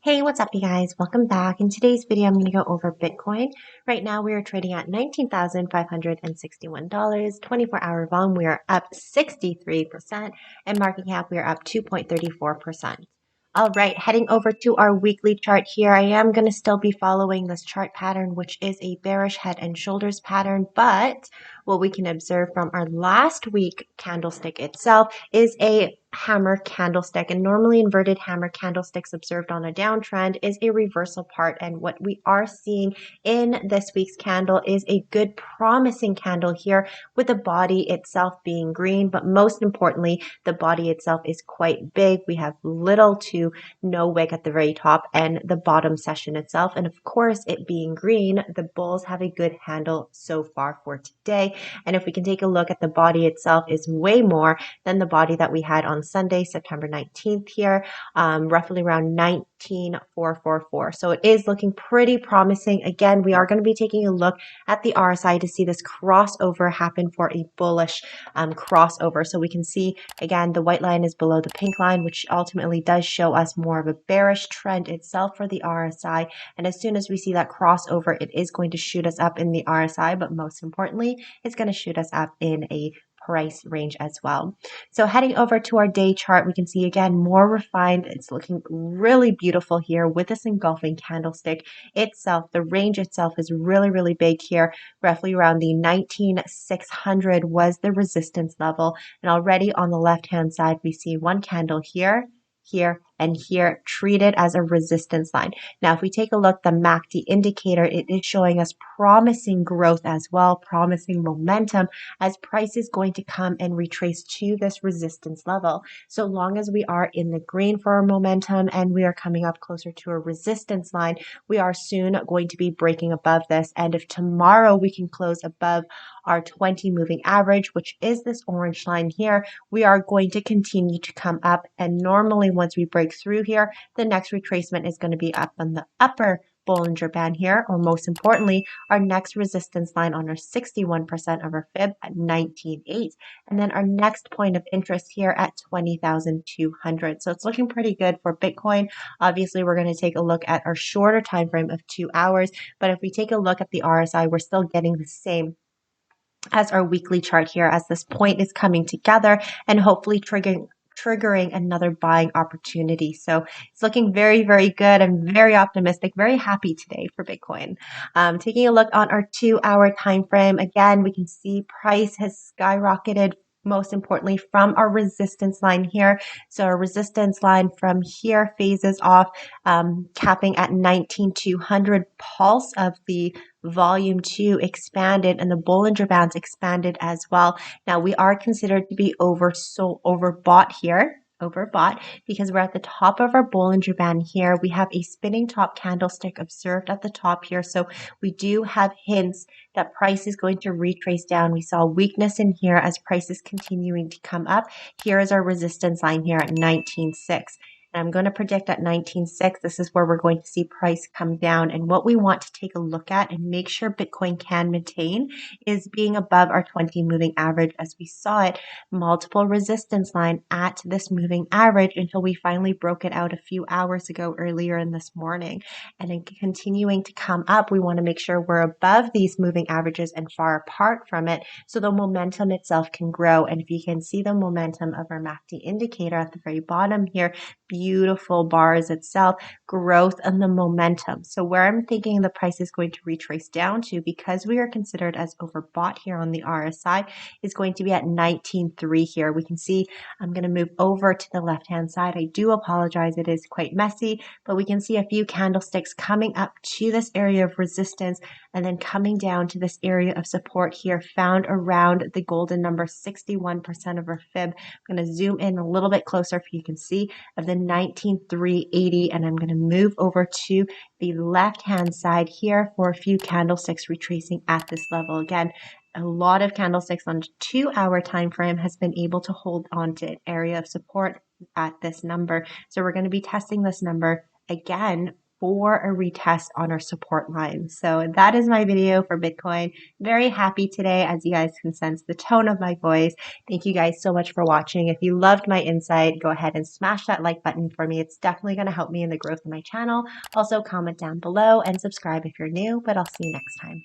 Hey, what's up, you guys? Welcome back. In today's video, I'm going to go over Bitcoin. Right now, we are trading at $19,561. 24-hour volume, we are up 63%, and market cap, we are up 2.34%. All right, heading over to our weekly chart here. I am going to still be following this chart pattern, which is a bearish head and shoulders pattern, but what we can observe from our last week candlestick itself is a hammer candlestick, and normally inverted hammer candlesticks observed on a downtrend is a reversal part, and what we are seeing in this week's candle is a good promising candle here with the body itself being green, but most importantly the body itself is quite big. We have little to no wick at the very top and the bottom session itself, and of course it being green, the bulls have a good handle so far for today. And if we can take a look at the body itself, is way more than the body that we had on Sunday, September 19th here, roughly around 19,444. So it is looking pretty promising. Again, we are going to be taking a look at the RSI to see this crossover happen for a bullish crossover. So we can see, again, the white line is below the pink line, which ultimately does show us more of a bearish trend itself for the RSI. And as soon as we see that crossover, it is going to shoot us up in the RSI, but most importantly, it's going to shoot us up in a price range as well. So heading over to our day chart, we can see again more refined. It's looking really beautiful here with this engulfing candlestick itself. The range itself is really big here. Roughly around the 19,600 was the resistance level, and already on the left hand side we see one candle here, and here, treated as a resistance line. Now, if we take a look, the MACD indicator, it is showing us promising growth as well, promising momentum, as price is going to come and retrace to this resistance level. So long as we are in the green for our momentum and we are coming up closer to a resistance line, we are soon going to be breaking above this. And if tomorrow we can close above our 20 moving average, which is this orange line here, we are going to continue to come up. And normally once we break through here, the next retracement is going to be up on the upper Bollinger Band here, or most importantly, our next resistance line on our 61% of our fib at 19.8, and then our next point of interest here at 20,200. So it's looking pretty good for Bitcoin. Obviously, we're going to take a look at our shorter time frame of 2 hours, but if we take a look at the RSI, we're still getting the same as our weekly chart here, as this point is coming together and hopefully triggering another buying opportunity. So it's looking very good. I'm very optimistic, very happy today for Bitcoin. Taking a look on our 2-hour time frame, again, we can see price has skyrocketed, most importantly from our resistance line here. So our resistance line from here phases off, capping at 19,200. Pulse of the volume 2 expanded and the Bollinger Bands expanded as well. Now we are considered to be overbought here. Overbought because we're at the top of our Bollinger Band here. We have a spinning top candlestick observed at the top here. So we do have hints that price is going to retrace down. We saw weakness in here as price is continuing to come up. Here is our resistance line here at 19.6. And I'm going to predict at 19.6, this is where we're going to see price come down. And what we want to take a look at and make sure Bitcoin can maintain is being above our 20 moving average, as we saw it multiple resistance line at this moving average until we finally broke it out a few hours ago earlier in this morning. And then continuing to come up, we want to make sure we're above these moving averages and far apart from it so the momentum itself can grow. And if you can see the momentum of our MACD indicator at the very bottom here, beautiful bars itself, growth and the momentum. So where I'm thinking the price is going to retrace down to, because we are considered as overbought here on the RSI, is going to be at 19.3 here. We can see, I'm going to move over to the left hand side. I do apologize, it is quite messy, but we can see a few candlesticks coming up to this area of resistance and then coming down to this area of support here, found around the golden number 61% of our fib. I'm going to zoom in a little bit closer if you can see, of the 19,380, and I'm going to move over to the left hand side here for a few candlesticks retracing at this level. Again, a lot of candlesticks on a 2-hour time frame has been able to hold on to an area of support at this number. So we're going to be testing this number again for a retest on our support line. So that is my video for Bitcoin. Very happy today, as you guys can sense the tone of my voice. Thank you guys so much for watching. If you loved my insight, go ahead and smash that like button for me. It's definitely going to help me in the growth of my channel. Also, comment down below and subscribe if you're new, but I'll see you next time.